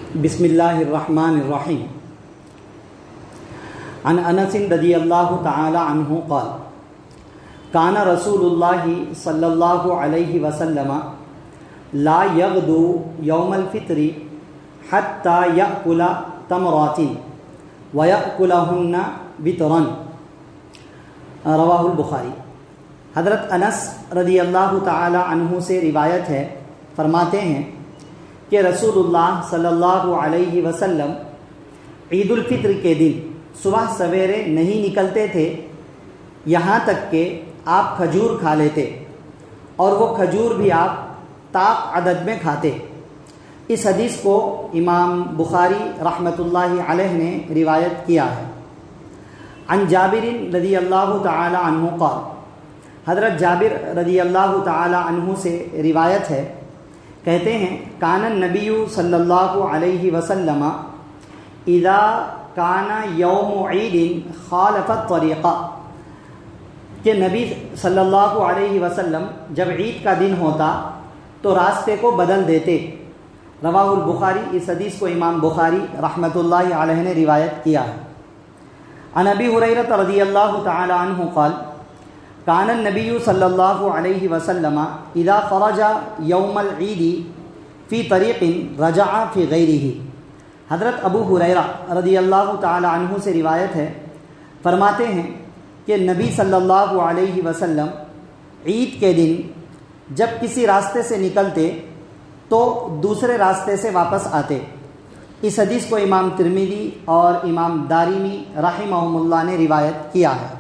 بسم اللہ الرحمن الرحیم عن انس رضی اللہ تعالی عنہ قال کان رسول اللہ صلی اللہ علیہ وسلم لا یغدو یوم الفطر حتی یأکل تمرات ویأکلہن وطرا، رواہ البخاری۔ حضرت انس رضی اللہ تعالی عنہ سے روایت ہے، فرماتے ہیں کہ رسول اللہ صلی اللہ علیہ وسلم عید الفطر کے دن صبح سویرے نہیں نکلتے تھے یہاں تک کہ آپ کھجور کھا لیتے، اور وہ کھجور بھی آپ طاق عدد میں کھاتے۔ اس حدیث کو امام بخاری رحمۃ اللہ علیہ نے روایت کیا ہے۔ عن جابر رضی اللہ تعالی عنہ قال، حضرت جابر رضی اللہ تعالی عنہ سے روایت ہے، کہتے ہیں کان النبی صلی اللہ علیہ وسلم اذا کان یوم عید خالف الطریقہ، کہ نبی صلی اللہ علیہ وسلم جب عید کا دن ہوتا تو راستے کو بدل دیتے۔ رواہ البخاری، اس حدیث کو امام بخاری رحمۃ اللہ علیہ نے روایت کیا ہے۔ عن ابی ہریرہ رضی اللہ تعالی عنہ قال کان النبی صلی اللہ علیہ وسلم اذا خرج یوم العید فی طریق رجع فی غیرہ۔ حضرت ابو ہریرہ رضی اللہ تعالی عنہ سے روایت ہے، فرماتے ہیں کہ نبی صلی اللہ علیہ وسلم عید کے دن جب کسی راستے سے نکلتے تو دوسرے راستے سے واپس آتے۔ اس حدیث کو امام ترمذی اور امام دارمی رحمہم اللہ نے روایت کیا ہے۔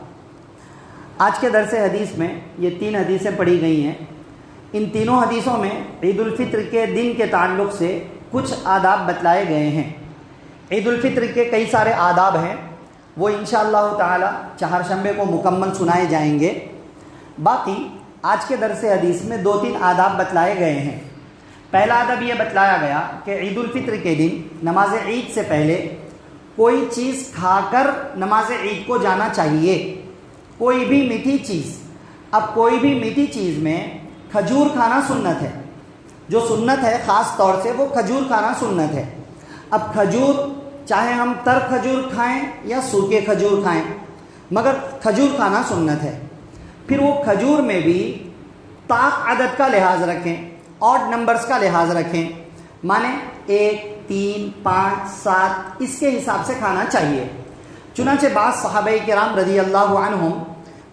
آج کے درس حدیث میں یہ 3 حدیثیں پڑھی گئی ہیں۔ ان تینوں حدیثوں میں عید الفطر کے دن کے تعلق سے کچھ آداب بتلائے گئے ہیں۔ عید الفطر کے کئی سارے آداب ہیں، وہ انشاءاللہ تعالی چہارشنبے کو مکمل سنائے جائیں گے۔ باقی آج کے درس حدیث میں 2-3 آداب بتلائے گئے ہیں۔ پہلا ادب یہ بتلایا گیا کہ عید الفطر کے دن نماز عید سے پہلے کوئی چیز کھا کر نماز عید کو جانا چاہیے، کوئی بھی میٹھی چیز۔ اب کوئی بھی میٹھی چیز میں کھجور کھانا سنت ہے، جو سنت ہے خاص طور سے وہ کھجور کھانا سنت ہے۔ اب کھجور چاہے ہم تر کھجور کھائیں یا سوکھے کھجور کھائیں، مگر کھجور کھانا سنت ہے۔ پھر وہ کھجور میں بھی طاق عدد کا لحاظ رکھیں، آڈ نمبرز کا لحاظ رکھیں، مانے 1، 3، 5، 7 اس کے حساب سے کھانا چاہیے۔ چنانچہ بعض صحابہ کرام رضی اللہ عنہم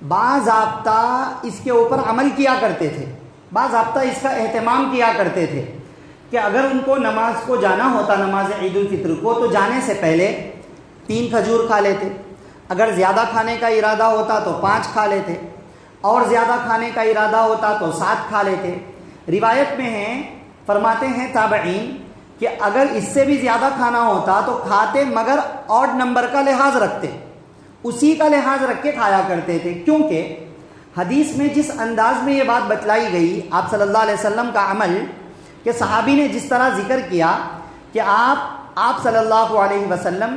باضابطہ اس کے اوپر عمل کیا کرتے تھے، باضابطہ اس کا اہتمام کیا کرتے تھے کہ اگر ان کو نماز کو جانا ہوتا، نماز عید الفطر کو، تو جانے سے پہلے 3 کھجور کھا لیتے، اگر زیادہ کھانے کا ارادہ ہوتا تو 5 کھا لیتے، اور زیادہ کھانے کا ارادہ ہوتا تو 7 کھا لیتے۔ روایت میں ہیں، فرماتے ہیں تابعین کہ اگر اس سے بھی زیادہ کھانا ہوتا تو کھاتے، مگر آڈ نمبر کا لحاظ رکھتے، اسی کا لحاظ رکھ کے کھایا کرتے تھے، کیونکہ حدیث میں جس انداز میں یہ بات بتلائی گئی آپ صلی اللہ علیہ وسلم کا عمل، کہ صحابی نے جس طرح ذکر کیا کہ آپ صلی اللہ علیہ وسلم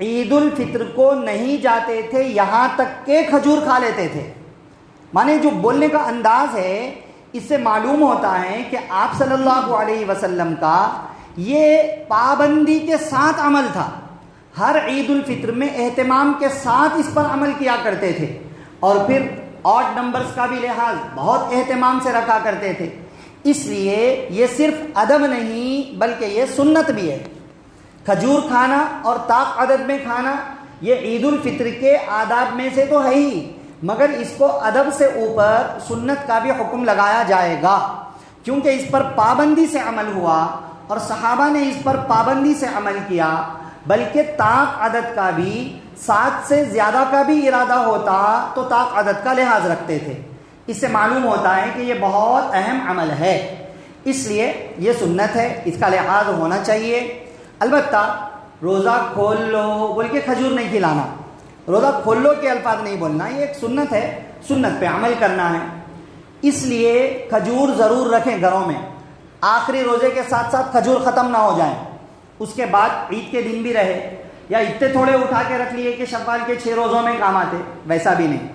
عید الفطر کو نہیں جاتے تھے یہاں تک کہ کھجور کھا لیتے تھے، مانے جو بولنے کا انداز ہے اس سے معلوم ہوتا ہے کہ آپ صلی اللہ علیہ وسلم کا یہ پابندی کے ساتھ عمل تھا، ہر عید الفطر میں اہتمام کے ساتھ اس پر عمل کیا کرتے تھے، اور پھر آڈ نمبرز کا بھی لحاظ بہت اہتمام سے رکھا کرتے تھے۔ اس لیے یہ صرف ادب نہیں بلکہ یہ سنت بھی ہے۔ کھجور کھانا اور طاق عدد میں کھانا یہ عید الفطر کے آداب میں سے تو ہے ہی، مگر اس کو ادب سے اوپر سنت کا بھی حکم لگایا جائے گا، کیونکہ اس پر پابندی سے عمل ہوا اور صحابہ نے اس پر پابندی سے عمل کیا، بلکہ طاق عدد کا بھی 7 سے زیادہ کا بھی ارادہ ہوتا تو طاق عدد کا لحاظ رکھتے تھے۔ اس سے معلوم ہوتا ہے کہ یہ بہت اہم عمل ہے، اس لیے یہ سنت ہے، اس کا لحاظ ہونا چاہیے۔ البتہ روزہ کھول لو بول کے کھجور نہیں کھلانا، روزہ کھول لو کے الفاظ نہیں بولنا، یہ ایک سنت ہے، سنت پہ عمل کرنا ہے۔ اس لیے کھجور ضرور رکھیں گھروں میں، آخری روزے کے ساتھ ساتھ کھجور ختم نہ ہو جائیں، اس کے بعد عید کے دن بھی رہے، یا اتنے تھوڑے اٹھا کے رکھ لیے کہ شوال کے 6 روزوں میں کام آتے، ویسا بھی نہیں۔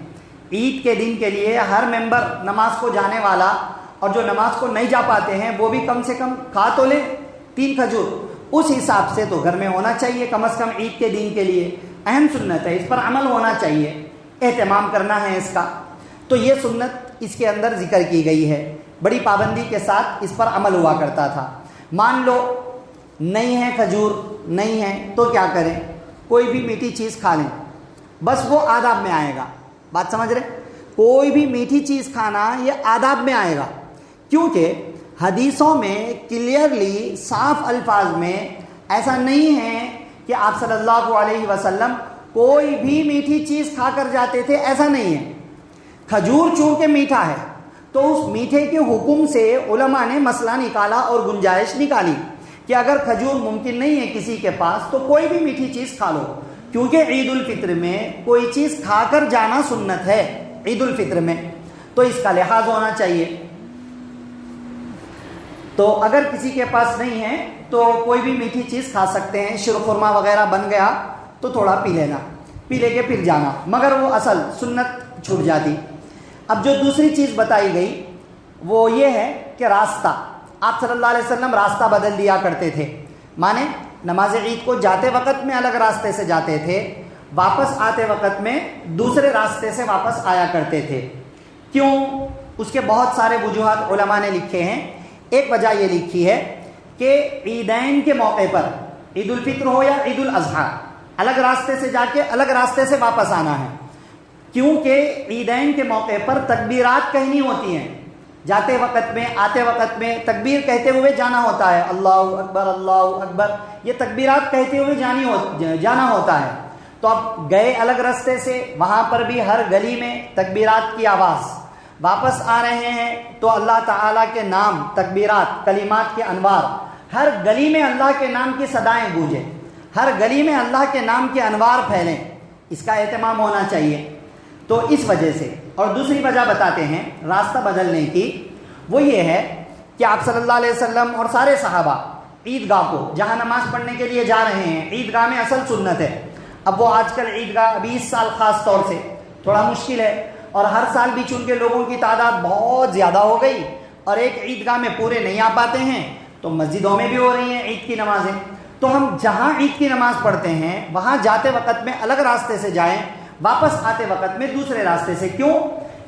عید کے دن کے لیے ہر ممبر نماز کو جانے والا اور جو نماز کو نہیں جا پاتے ہیں وہ بھی کم سے کم کھا تو لیں 3 کھجور، اس حساب سے تو گھر میں ہونا چاہیے کم از کم عید کے دن کے لیے، اہم سنت ہے، اس پر عمل ہونا چاہیے، اہتمام کرنا ہے اس کا. تو یہ سنت اس کے اندر ذکر کی گئی ہے، بڑی پابندی کے ساتھ اس پر عمل ہوا کرتا تھا. مان لو نہیں ہے کھجور، نہیں ہے تو کیا کریں؟ کوئی بھی میٹھی چیز کھا لیں، بس وہ آداب میں آئے گا. بات سمجھ رہے؟ کوئی بھی میٹھی چیز کھانا یہ آداب میں آئے گا، کیونکہ حدیثوں میں کلیئرلی صاف الفاظ میں ایسا نہیں ہے کہ آپ صلی اللہ علیہ وسلم کوئی بھی میٹھی چیز کھا کر جاتے تھے، ایسا نہیں ہے. کھجور چونکہ میٹھا ہے تو اس میٹھے کے حکم سے علماء نے مسئلہ نکالا اور گنجائش نکالی کہ اگر کھجور ممکن نہیں ہے کسی کے پاس تو کوئی بھی میٹھی چیز کھا لو، کیونکہ عید الفطر میں کوئی چیز کھا کر جانا سنت ہے عید الفطر میں، تو اس کا لحاظ ہونا چاہیے. تو اگر کسی کے پاس نہیں ہے تو کوئی بھی میٹھی چیز کھا سکتے ہیں. شیرخرما وغیرہ بن گیا تو تھوڑا پی لینا، پی لے کے پھر جانا، مگر وہ اصل سنت چھوٹ جاتی. اب جو دوسری چیز بتائی گئی وہ یہ ہے کہ راستہ، آپ صلی اللہ علیہ وسلم راستہ بدل دیا کرتے تھے. مانے نماز عید کو جاتے وقت میں الگ راستے سے جاتے تھے، واپس آتے وقت میں دوسرے راستے سے واپس آیا کرتے تھے. کیوں؟ اس کے بہت سارے وجوہات علماء نے لکھے ہیں. ایک وجہ یہ لکھی ہے کہ عیدین کے موقع پر، عید الفطر ہو یا عید الاضحیٰ، الگ راستے سے جا کے الگ راستے سے واپس آنا ہے، کیونکہ عیدین کے موقع پر تکبیرات کہنی ہوتی ہیں. جاتے وقت میں آتے وقت میں تکبیر کہتے ہوئے جانا ہوتا ہے، اللہ اکبر اللہ اکبر، یہ تکبیرات کہتے ہوئے جانا ہوتا ہے. تو اب گئے الگ راستے سے، وہاں پر بھی ہر گلی میں تکبیرات کی آواز، واپس آ رہے ہیں تو اللہ تعالیٰ کے نام، تکبیرات، کلمات کے انوار، ہر گلی میں اللہ کے نام کی صدائیں گونجیں، ہر گلی میں اللہ کے نام کے انوار پھیلیں. اس کا اہتمام ہونا چاہیے. تو اس وجہ سے. اور دوسری وجہ بتاتے ہیں راستہ بدلنے کی، وہ یہ ہے کہ آپ صلی اللہ علیہ وسلم اور سارے صحابہ عیدگاہ کو، جہاں نماز پڑھنے کے لیے جا رہے ہیں، عیدگاہ میں اصل سنت ہے. اب وہ آج کل عیدگاہ ابھی اس سال خاص طور سے تھوڑا مشکل ہے، اور ہر سال بھی چونکہ لوگوں کی تعداد بہت زیادہ ہو گئی اور ایک عیدگاہ میں پورے نہیں آ پاتے ہیں، تو مسجدوں میں بھی ہو رہی ہیں عید کی نمازیں. تو ہم جہاں عید کی نماز پڑھتے ہیں وہاں جاتے وقت میں الگ راستے سے جائیں، واپس آتے وقت میں دوسرے راستے سے. کیوں؟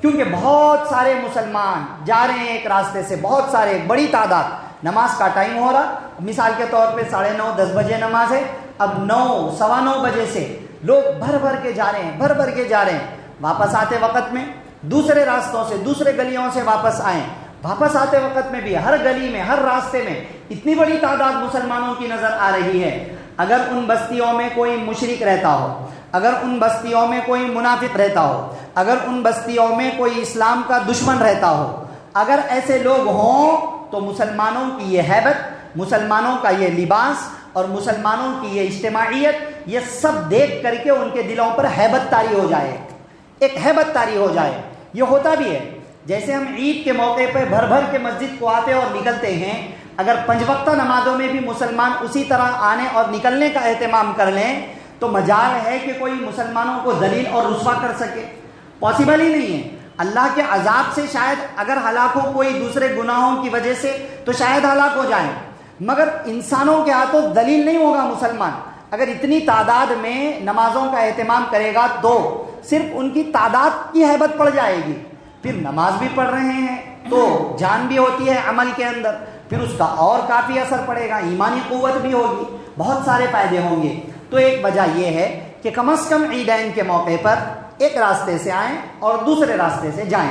کیونکہ بہت سارے مسلمان جا رہے ہیں ایک راستے سے، بہت سارے، ایک بڑی تعداد. نماز کا ٹائم ہو رہا، مثال کے طور پہ 9:30 10 بجے نماز ہے، اب 9 سوا 9 بجے سے لوگ بھر کے جا رہے ہیں، بھر کے جا رہے ہیں. واپس آتے وقت میں دوسرے راستوں سے، دوسرے گلیوں سے واپس آئیں. واپس آتے وقت میں بھی ہر گلی میں، ہر راستے میں اتنی بڑی تعداد مسلمانوں کی نظر آ رہی ہے. اگر ان بستیوں میں کوئی مشرک رہتا ہو، اگر ان بستیوں میں کوئی منافق رہتا ہو، اگر ان بستیوں میں کوئی اسلام کا دشمن رہتا ہو، اگر ایسے لوگ ہوں تو مسلمانوں کی یہ ہیبت، مسلمانوں کا یہ لباس اور مسلمانوں کی یہ اجتماعیت، یہ سب دیکھ کر کے ان کے دلوں پر ہیبت طاری ہو جائے، ایک ہیبت طاری ہو جائے. یہ ہوتا بھی ہے. جیسے ہم عید کے موقع پہ بھر کے مسجد کو آتے اور نکلتے ہیں، اگر 5 وقتہ نمازوں میں بھی مسلمان اسی طرح آنے اور نکلنے کا اہتمام کر لیں تو مجال ہے کہ کوئی مسلمانوں کو ذلیل اور رسوا کر سکے؟ پاسبل ہی نہیں ہے. اللہ کے عذاب سے شاید اگر ہلاک ہو کوئی دوسرے گناہوں کی وجہ سے تو شاید ہلاک ہو جائیں، مگر انسانوں کے ہاتھوں ذلیل نہیں ہوگا مسلمان. اگر اتنی تعداد میں نمازوں کا اہتمام کرے گا تو صرف ان کی تعداد کی ہیبت پڑ جائے گی. پھر نماز بھی پڑھ رہے ہیں تو جان بھی ہوتی ہے عمل کے اندر، پھر اس کا اور کافی اثر پڑے گا، ایمانی قوت بھی ہوگی، بہت سارے فائدے ہوں گے. تو ایک وجہ یہ ہے کہ کم از کم عیدین کے موقع پر ایک راستے سے آئیں اور دوسرے راستے سے جائیں.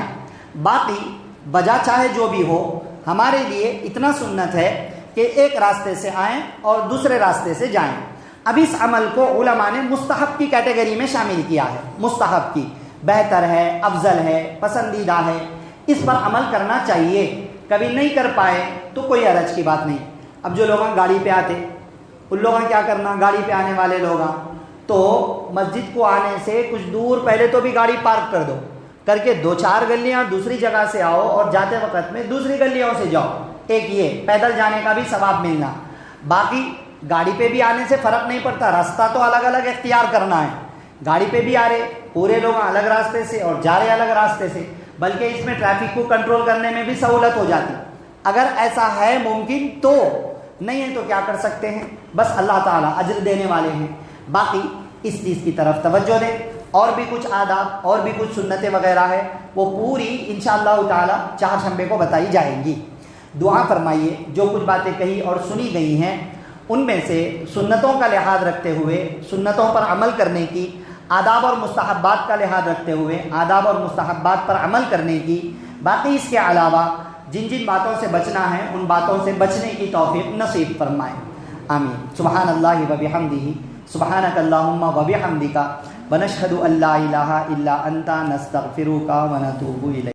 باقی وجہ چاہے جو بھی ہو، ہمارے لیے اتنا سنت ہے کہ ایک راستے سے آئیں اور دوسرے راستے سے جائیں. اب اس عمل کو علماء نے مستحب کی کیٹیگری میں شامل کیا ہے. مستحب کی، بہتر ہے، افضل ہے، پسندیدہ ہے، اس پر عمل کرنا چاہیے. کبھی نہیں کر پائے تو کوئی حرج کی بات نہیں. اب جو لوگ گاڑی پہ آتے، ان لوگوں کیا کرنا، گاڑی پہ آنے والے لوگ تو مسجد کو آنے سے کچھ دور پہلے تو بھی گاڑی پارک کر دو، کر کے 2-4 گلیاں دوسری جگہ سے آؤ اور جاتے وقت میں دوسری گلیوں سے جاؤ. ایک یہ پیدل جانے کا بھی ثواب ملنا. باقی گاڑی پہ بھی آنے سے فرق نہیں پڑتا، راستہ تو الگ الگ اختیار کرنا ہے. گاڑی پہ بھی آ رہے پورے لوگ الگ راستے سے اور جا رہے الگ راستے سے، بلکہ اس میں ٹریفک کو کنٹرول کرنے میں بھی سہولت ہو جاتی. اگر ایسا ہے ممکن تو نہیں ہے تو کیا کر سکتے ہیں؟ بس اللہ تعالیٰ اجر دینے والے ہیں. باقی اس چیز کی طرف توجہ دیں. اور بھی کچھ آداب اور بھی کچھ سنتیں وغیرہ ہے وہ پوری انشاءاللہ تعالیٰ چہارشنبے کو بتائی جائیں گی. دعا فرمائیے جو کچھ باتیں کہی اور سنی گئی ہیں ان میں سے سنتوں کا لحاظ رکھتے ہوئے سنتوں پر عمل کرنے کی، آداب اور مستحبات کا لحاظ رکھتے ہوئے آداب اور مستحبات پر عمل کرنے کی، باقی اس کے علاوہ جن جن باتوں سے بچنا ہے ان باتوں سے بچنے کی توفیق نصیب فرمائیں. آمین. سبحان اللہ و بحمدہ، سبحانک اللہم و بحمدک، ونشہد ان لا الہ الا انت، نستغفرک و نتوب الیک.